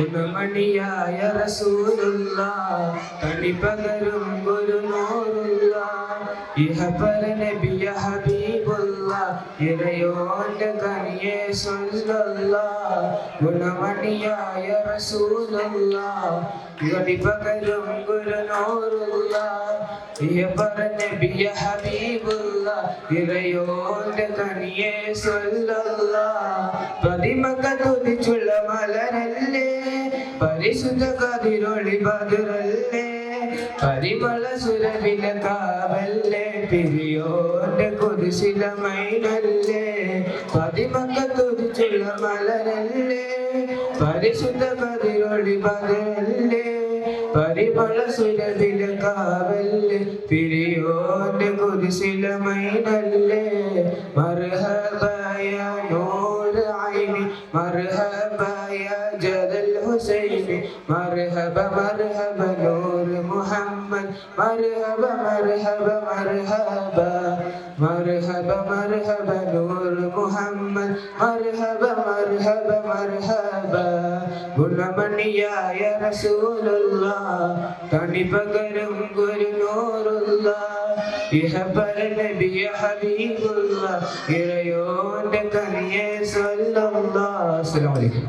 ഗുണമണിയായ റസൂലുള്ളാഹ് തണിപകരും ഗുരുനൂറുള്ളാഹ് ഇഹപര നബിയ ഹബീബുള്ളാഹ് ഇറയോന്റെ കനിയെ സ്വല്ലല്ലാഹ് ഗുണമണിയായ റസൂലുള്ളാഹ് തണിപകരും ഗുരുനൂറുള്ളാഹ് ഇഹപര നബിയ ഹബീബുള്ളാഹ് ഇറയോന്റെ കനിയെ സ്വല്ലല്ലാഹ് പ്രതിമക തുതിച്ചുള്ള മലരല്ലേ പരിശുദ്ധ കതിരൊളി ബദറല്ലേ പരിമള സുരവില കാവല്ലേ പിരിയോന്റെ കുരിശില മൈനല്ലേ പ്രതിമക തുതിച്ചുള്ള മലരല്ലേ പരിശുദ്ധ കതിരൊളി ബദറല്ലേ പരിമള സുരവില കാവല്ലേ പിരിയോന്റെ കുരിശില മൈനല്ലേ മർഹബയ നൂർ ഐനി مرحبا يا جد الحسين مرحبا مرحبا نور محمد مرحبا مرحبا مرحبا مرحبا مرحبا نور محمد مرحبا مرحبا مرحبا ഗുണമണിയായ റസൂലുള്ളാഹ് തണിപകരും ഗുരുനൂറുള്ളാഹ് ഇഹപര നബിയ ഹബീബുള്ളാഹ് ഇറയോന്റെ കനിയെ സ്വല്ലല്ലാഹ്. അസ്സലാമു അലൈക്കും.